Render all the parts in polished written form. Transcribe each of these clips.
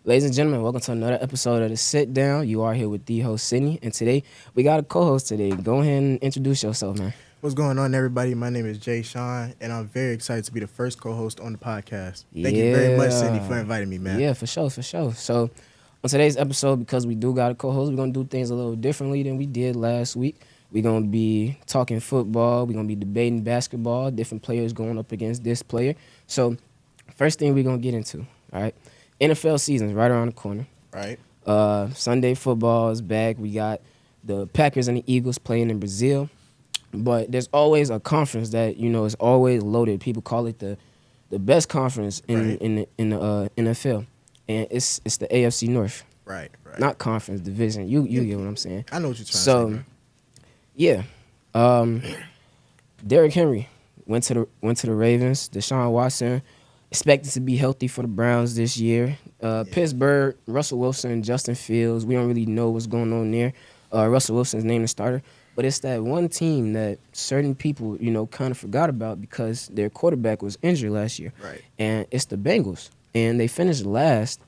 Ladies and gentlemen, welcome to another episode of The Sit Down. You are here with the host, Sydney, and today we got a co-host today. Go ahead and introduce yourself, man. What's going on, everybody? My name is Jay Sean, and I'm very excited to be the first co-host on the podcast. Thank you very much, Cindy, for inviting me, man. Yeah, for sure. So, on today's episode, because we do got a co-host, we're going to do things a little differently than we did last week. We're going to be talking football. We're going to be debating basketball, different players going up against this player. So, first thing we're going to get into, all right? NFL season's right around the corner. Right. Sunday football is back. We got the Packers and the Eagles playing in Brazil. But there's always a conference that, is always loaded. People call it the best conference in the NFL. And it's the AFC North. Right. Not conference, division. You get what I'm saying. I know what you're trying to yeah. say. Derrick Henry went to the Ravens. Deshaun Watson expected to be healthy for the Browns this year. Pittsburgh, Russell Wilson, Justin Fields. We don't really know what's going on there. Russell Wilson's named the starter. But it's that one team that certain people, kind of forgot about because their quarterback was injured last year. Right. And it's the Bengals. And they finished last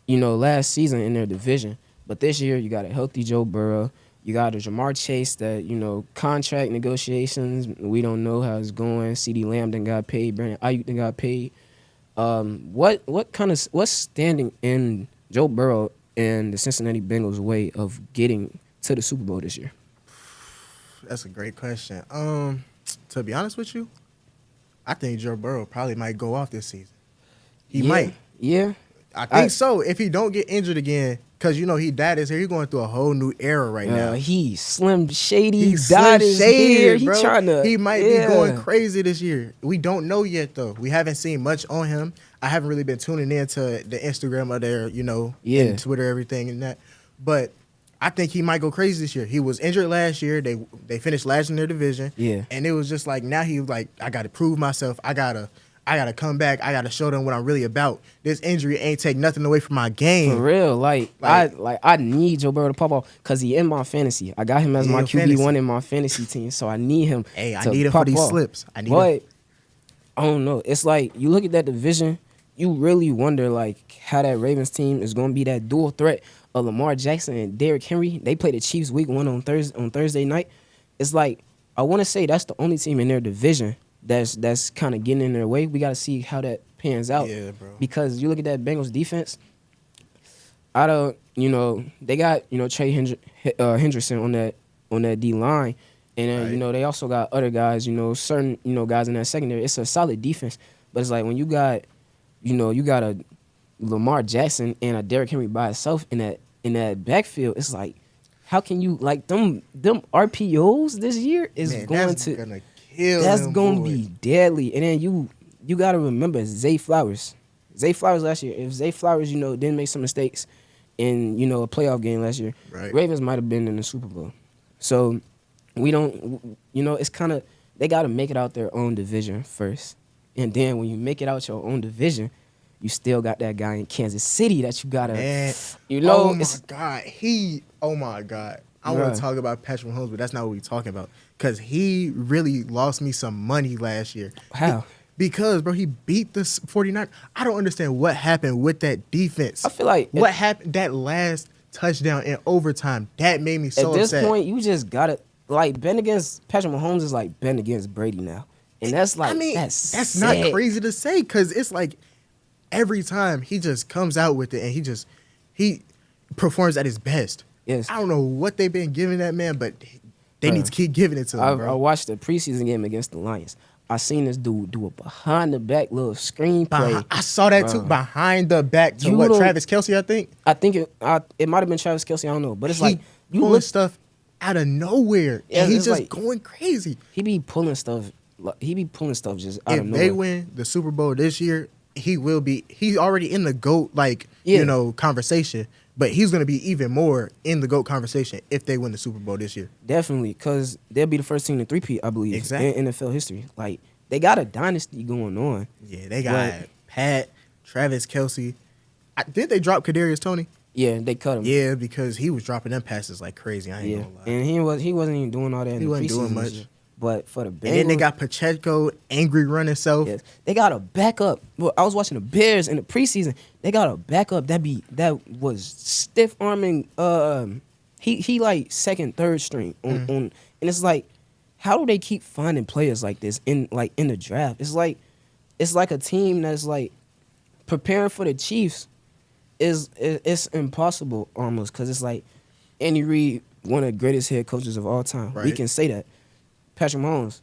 season in their division. But this year, you got a healthy Joe Burrow. You got a Jamar Chase that, contract negotiations. We don't know how it's going. CeeDee Lamb done got paid. Brandon Ayuk done got paid. What's standing in Joe Burrow and the Cincinnati Bengals' way of getting to the Super Bowl this year? That's a great question. To be honest with you, I think Joe Burrow probably might go off this season. He might. Yeah. I think so. If he don't get injured again, because, he dyed his hair. He's going through a whole new era right now. He's Slim Shady. He's dyed his hair. Bro. He might be going crazy this year. We don't know yet, though. We haven't seen much on him. I haven't really been tuning into the Instagram of their, and Twitter, everything and that. But I think he might go crazy this year. He was injured last year. They finished last in their division. Yeah. And it was just like, now he was like, I got to prove myself. I gotta come back. I gotta show them what I'm really about. This injury ain't take nothing away from my game. For real, I need Joe Burrow to pop off because he in my fantasy. I got him as my QB1 in my fantasy team, so I need him. Hey, I need him for these slips. I don't know. It's like you look at that division, you really wonder how that Ravens team is gonna be that dual threat of Lamar Jackson and Derrick Henry. They play the Chiefs week 1 on Thursday night. It's like I want to say that's the only team in their division that's kind of getting in their way. We got to see how that pans out. Yeah, bro. Because you look at that Bengals defense. They got Trey Hendrickson on that D line, and then they also got other guys. Certain guys in that secondary. It's a solid defense, but it's like when you got a Lamar Jackson and a Derrick Henry by itself in that backfield. It's like, how can you them RPOs this year is going to that's going to be deadly. And then you got to remember Zay Flowers. Zay Flowers last year. If Zay Flowers didn't make some mistakes in a playoff game last year, Ravens might have been in the Super Bowl. So we don't it's kind of they got to make it out their own division first, and then when you make it out your own division, you still got that guy in Kansas City that you gotta, oh my God. I want to talk about Patrick Mahomes, but that's not what we're talking about. Because he really lost me some money last year. How? Because, bro, he beat the 49ers. I don't understand what happened with that defense. I feel like what happened, that last touchdown in overtime, that made me so upset. At this point, you just got to, bet against Patrick Mahomes is like bet against Brady now. And that's that's not crazy to say, because it's like every time he just comes out with it and he performs at his best. Yes. I don't know what they've been giving that man, but they need to keep giving it to him, bro. I watched the preseason game against the Lions. I seen this dude do a behind-the-back little screenplay. I saw that, too, behind the back to Travis Kelce, I think? I think it might have been Travis Kelce. I don't know. But it's you pulling stuff out of nowhere, and he's just going crazy. He be pulling stuff just out of nowhere. If they win the Super Bowl this year, he's already in the GOAT, conversation. But he's going to be even more in the GOAT conversation if they win the Super Bowl this year. Definitely, because they'll be the first team to three-peat, I believe, in NFL history. They got a dynasty going on. Yeah, they got Pat, Travis Kelce. Did they drop Kadarius Toney? Yeah, they cut him. Yeah, because he was dropping them passes like crazy. I ain't gonna lie. And he wasn't even doing all that in the preseason. He wasn't doing much. But for the Bengals, and then they got Pacheco, angry running self. Yes, they got a backup. Well, I was watching the Bears in the preseason. They got a backup that was stiff arming. He like second, third string on, and it's like, how do they keep finding players like this in the draft? It's like a team that's like preparing for the Chiefs. It's impossible almost, because it's like Andy Reid, one of the greatest head coaches of all time. Right. We can say that. Patrick Mahomes,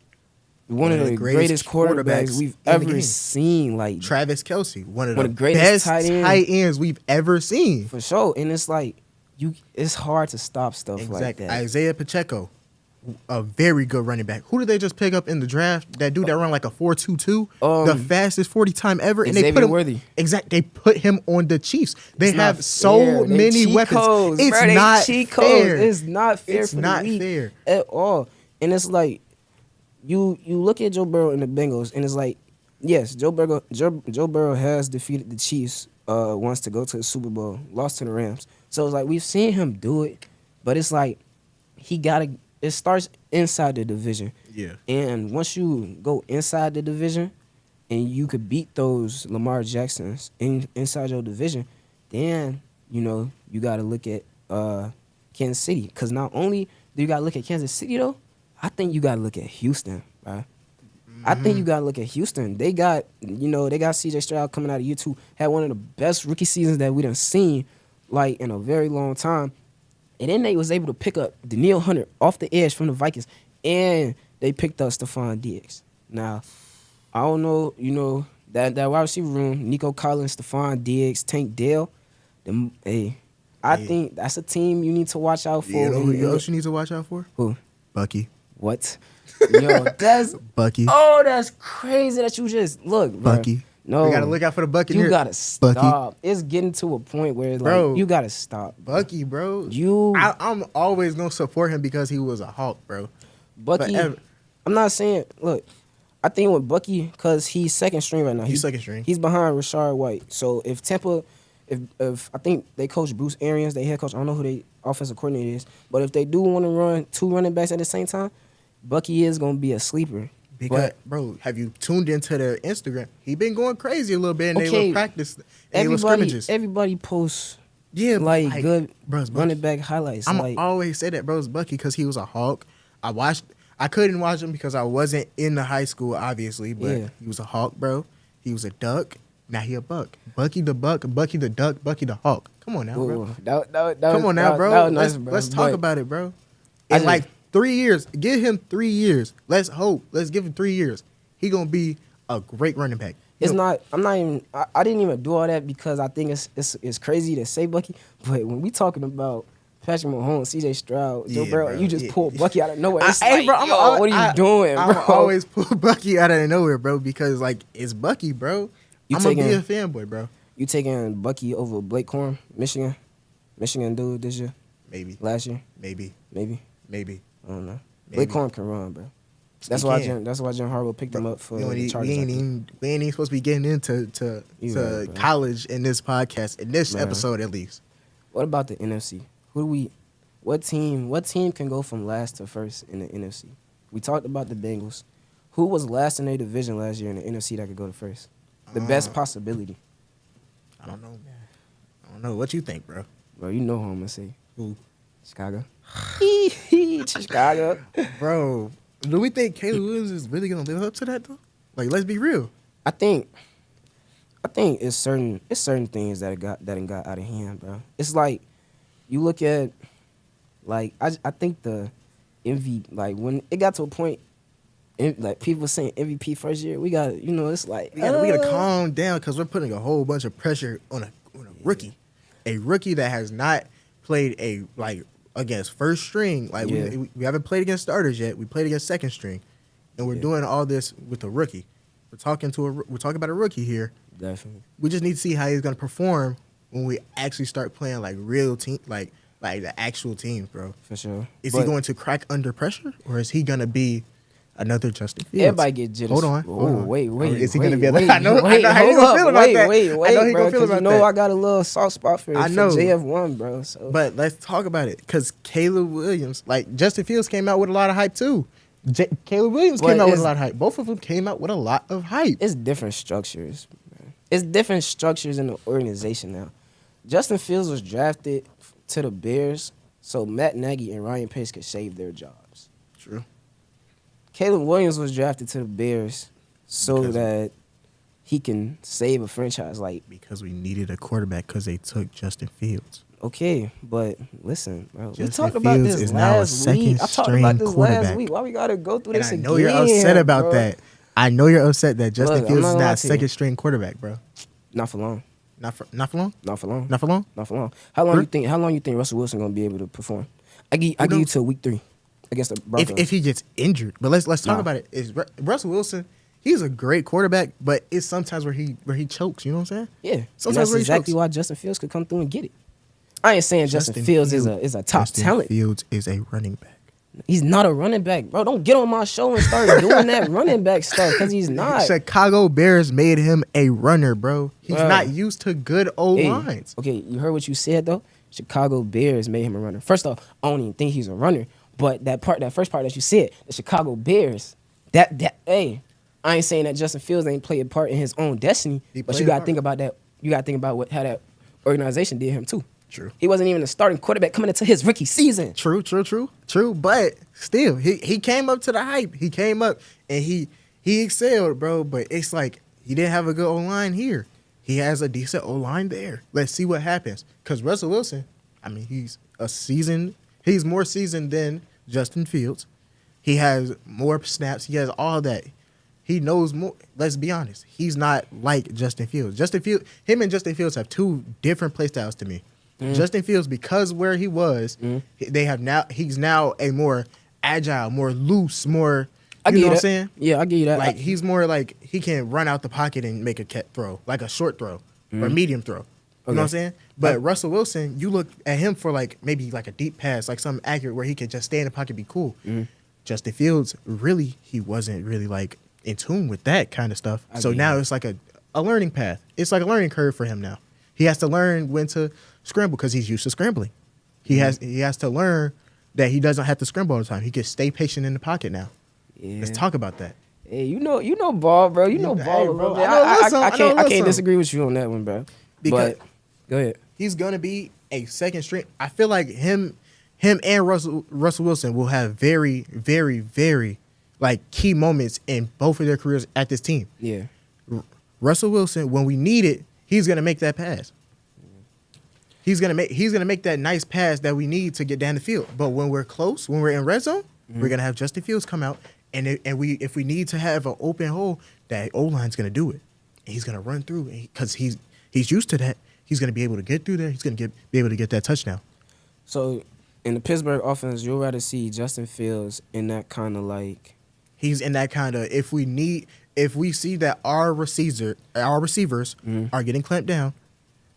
one of the greatest quarterbacks we've ever seen. Like Travis Kelce, one of the greatest tight ends we've ever seen. For sure. And it's like, it's hard to stop stuff like that. Isaiah Pacheco, a very good running back. Who did they just pick up in the draft? That dude that run like a 4.22, the fastest 40 time ever. And they put him Worthy. They put him on the Chiefs. They have so many weapons. It's not fair. It's not fair. It's not fair at all. And it's like, you look at Joe Burrow and the Bengals, and it's like, yes, Joe Burrow has defeated the Chiefs once to go to the Super Bowl, lost to the Rams. So it's like, we've seen him do it, but it's like, it starts inside the division. Yeah. And once you go inside the division and you could beat those Lamar Jacksons inside your division, then, you got to look at Kansas City. Because not only do you got to look at Kansas City, though, I think you got to look at Houston, right? I think you got to look at Houston. They got C.J. Stroud coming out of year 2, had one of the best rookie seasons that we done seen, like, in a very long time. And then they was able to pick up Danielle Hunter off the edge from the Vikings, and they picked up Stephon Diggs. Now, I don't know, that wide receiver room, Nico Collins, Stephon Diggs, Tank Dell, I think that's a team you need to watch out for. You know who else you need to watch out for? Who? Bucky. What? Yo, that's Bucky. Oh, that's crazy that you just look, bro. Bucky. No, we gotta look out for the Bucky. You gotta stop. Bucky. It's getting to a point where it's bro, like, you gotta stop. Bucky, bro. I'm always gonna support him because he was a Hawk, bro. Bucky. Forever. I'm not saying. Look, I think with Bucky, because he's second string right now. He's second string. He's behind Rashard White. So if Tampa, if I think they coach Bruce Arians, they head coach. I don't know who their offensive coordinator is, but if they do want to run 2 running backs at the same time, Bucky is gonna be a sleeper. Because, bro, have you tuned into their Instagram? He been going crazy a little bit in their little practice, in their scrimmages. Everybody posts like good running back highlights. I'm always say that, bro, it's Bucky because he was a Hawk. I couldn't watch him because I wasn't in the high school, obviously, but he was a Hawk, bro. He was a Duck. Now he a Buck. Bucky the Buck, Bucky the Duck, Bucky the Hawk. Come on now, bro. Come on now, bro. Let's talk about it, bro. And like 3 years. Give him 3 years. Let's hope. Let's give him 3 years. He gonna be a great running back. It's not. I'm not even. I didn't even do all that because I think it's crazy to say Bucky. But when we talking about Patrick Mahomes, C.J. Stroud, Joe Burrow, you just pull Bucky out of nowhere. It's like, bro, what are you doing, bro? I always pull Bucky out of nowhere, bro, because like it's Bucky, bro. I'm gonna be a fanboy, bro. You taking Bucky over Blake Corum, Michigan dude this year? Maybe. Last year? Maybe. I don't know. Blake Corum can run, bro. That's why Jim Harbaugh picked him up for the Chargers. We ain't even supposed to be getting into college in this podcast, in this episode at least. What about the NFC? What team can go from last to first in the NFC? We talked about the Bengals. Who was last in their division last year in the NFC that could go to first? The best possibility. I don't know, man. I don't know. What you think, bro? Bro, you know who I'm gonna say. Who? Chicago. Chicago. Bro, do we think Caleb Williams is really gonna live up to that though? Like, let's be real. I think it's certain things that got out of hand, bro. It's like you look at, like, I think the MVP, like, when it got to a point, like, people saying MVP first year, we got, it's like we gotta calm down because we're putting a whole bunch of pressure on a rookie, a rookie that has not played against first string. Like, we haven't played against starters yet. We played against second string, and we're doing all this with a rookie. We're talking about a rookie here. Definitely. We just need to see how he's gonna perform when we actually start playing like real team, like the actual teams, bro. For sure. Is he going to crack under pressure, or is he gonna be another Justin Fields? Everybody get jitters. Hold on. Oh, wait. Is he gonna be? I know how he gonna feel about that. Wait, I know he gonna feel about that. I got a little soft spot for JF1, bro. So. But let's talk about it, because Caleb Williams, like, Justin Fields came out with a lot of hype too. Caleb Williams came out with a lot of hype. Both of them came out with a lot of hype. It's different structures, man. It's different structures in the organization now. Justin Fields was drafted to the Bears so Matt Nagy and Ryan Pace could save their jobs. True. Caleb Williams was drafted to the Bears so that he can save a franchise. Because we needed a quarterback because they took Justin Fields. Okay, but listen, bro. Justin We talked about Fields this is now a last week. I talked about this last week. Why we gotta go through this again? I know you're upset about bro. that. I know you're upset that Justin Fields is now a second string quarterback, bro. Not for long. Not for long. Not for long. Not for long. Not for long. How long you think Russell Wilson gonna be able to perform? I give you till week 3 against the Broncos. If he gets injured, but let's talk about it. Is Russell Wilson? He's a great quarterback, but it's sometimes where he chokes. You know what I'm saying? Yeah. Sometimes that's exactly why Justin Fields could come through and get it. I ain't saying Justin Fields is a top talent. Justin Fields is a running back. He's not a running back, bro. Don't get on my show and start doing that running back stuff because he's not. Chicago Bears made him a runner, bro. He's not used to good O-lines. Okay, you heard what you said, though? Chicago Bears made him a runner. First off, I don't even think he's a runner. But that first part that you said, the Chicago Bears, I ain't saying that Justin Fields ain't played a part in his own destiny, but you got to think about that. You got to think about how that organization did him, too. True. He wasn't even a starting quarterback coming into his rookie season. True. But still, he came up to the hype. He came up and he excelled, bro. But it's like he didn't have a good O-line here. He has a decent O-line there. Let's see what happens. Because Russell Wilson, I mean, he's more seasoned than Justin Fields. He has more snaps. He has all that. He knows more. Let's be honest. He's not like Justin Fields. Him and Justin Fields have two different play styles to me. Justin Fields, because where he was, he's now a more agile, more loose, more. You know what I'm saying? Yeah, I get you that. Like he's more like he can run out the pocket and make a throw, like a short throw or medium throw. You know what I'm saying? But Russell Wilson, you look at him for maybe a deep pass, like something accurate where he could just stay in the pocket and be cool. Justin Fields, really, he wasn't really in tune with that kind of stuff. So now it's like a learning path. It's like a learning curve for him now. He has to learn when to scramble because he's used to scrambling. He has to learn that he doesn't have to scramble all the time. He can stay patient in the pocket now. Yeah. Let's talk about that. Hey, you know ball, bro. You know ball, hey, bro. I can't disagree with you on that one, bro. But go ahead. He's gonna be a second string. I feel like him and Russell Wilson will have very, very, very key moments in both of their careers at this team. Yeah. Russell Wilson, when we need it, he's gonna make that pass. He's gonna make that nice pass that we need to get down the field. But when we're close, when we're in red zone, we're gonna have Justin Fields come out, and if we need to have an open hole, that O-line's gonna do it. And he's gonna run through because he's used to that. He's gonna be able to get through there. He's gonna be able to get that touchdown. So in the Pittsburgh offense, you'll rather see Justin Fields in that kind of he's in that kind of if we see that our receivers are getting clamped down,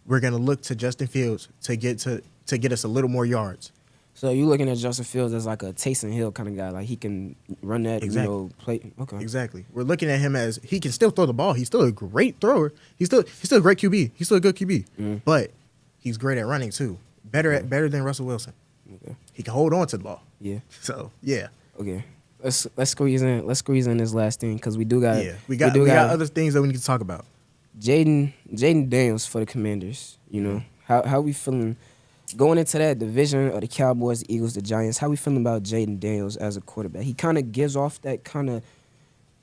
we're gonna look to Justin Fields to get us a little more yards. So you looking at Justin Fields as like a Taysom Hill kind of guy, like he can run that, play. Okay, exactly. We're looking at him as he can still throw the ball. He's still a great thrower. He's still a great QB. He's still a good QB, but he's great at running too. Better than Russell Wilson. Okay. He can hold on to the ball. Yeah. So yeah. Okay. Let's squeeze in this last thing because we got other things that we need to talk about. Jaden Daniels for the Commanders. You know how we feeling going into that division of the Cowboys, the Eagles, the Giants? How we feeling about Jaden Daniels as a quarterback? He kind of gives off that kind of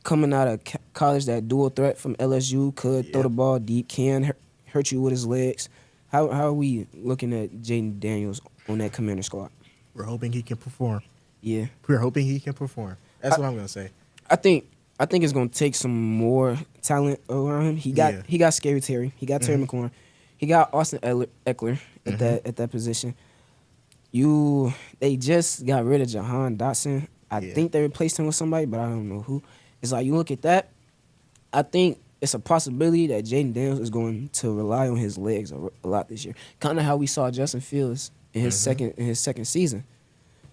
coming out of college, that dual threat from LSU, could throw the ball deep, can hurt you with his legs. How are we looking at Jaden Daniels on that Commander squad? We're hoping he can perform. Yeah. We're hoping he can perform. That's what I'm going to say. I think it's going to take some more talent around him. He got Scary Terry. He got Terry McLaurin. He got Austin Eckler at that position. They just got rid of Jahan Dotson. I think they replaced him with somebody, but I don't know who. It's like you look at that, I think it's a possibility that Jaden Daniels is going to rely on his legs a lot this year. Kind of how we saw Justin Fields in his second season.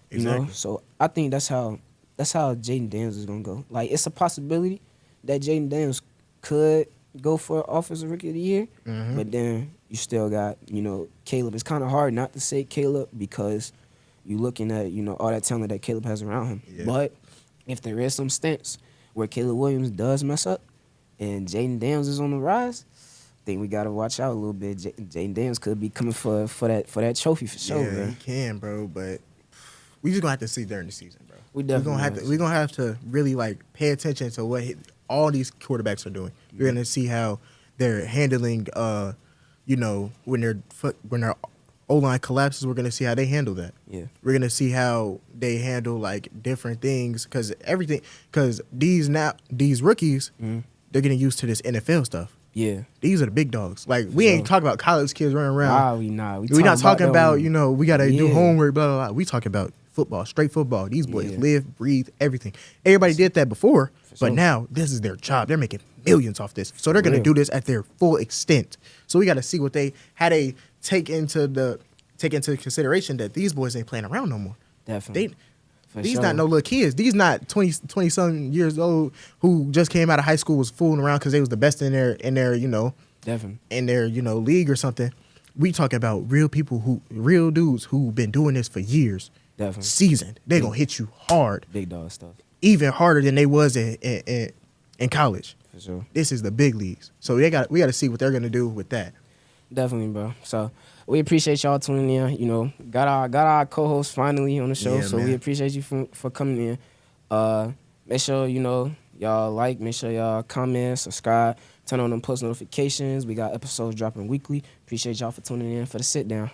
Exactly. You know? So I think that's how Jaden Daniels is going to go. Like, it's a possibility that Jaden Daniels could go for Offensive Rookie of the Year, but then you still got, Caleb. It's kind of hard not to say Caleb because you're looking at, all that talent that Caleb has around him. Yeah. But if there is some stints where Caleb Williams does mess up and Jaden Daniels is on the rise, I think we gotta watch out a little bit. Jaden Daniels could be coming for that trophy for sure, Yeah, bro. he can, bro, but we just gonna have to see during the season, bro. We definitely we're gonna have to really like pay attention to what all these quarterbacks are doing. Mm-hmm. We're gonna see how they're handling, when their O-line collapses. We're gonna see how they handle that. Yeah. We're gonna see how they handle like different things because these rookies, they're getting used to this NFL stuff. Yeah. These are the big dogs. Like we ain't talking about college kids running around. We not talking about we gotta do Yeah. homework, blah blah blah. We talking about football, straight football. These boys live, breathe, everything. Everybody did that before, but now this is their job. They're making millions off this, so they're gonna do this at their full extent. So we got to see how they take into consideration that these boys ain't playing around no more. Definitely. These not no little kids. These not 20 some years old who just came out of high school, was fooling around because they was the best in their Definitely. in their league or something. We talking about real dudes who been doing this for years. Definitely. Seasoned. They gonna hit you hard. Big dog stuff. Even harder than they was in college. For sure. This is the big leagues. So we got to see what they're gonna do with that. Definitely, bro. So we appreciate y'all tuning in. You know, got our co-host finally on the show. Yeah, so man. we appreciate you for coming in. Make sure y'all like. Make sure y'all comment, subscribe, turn on them post notifications. We got episodes dropping weekly. Appreciate y'all for tuning in for the sit down.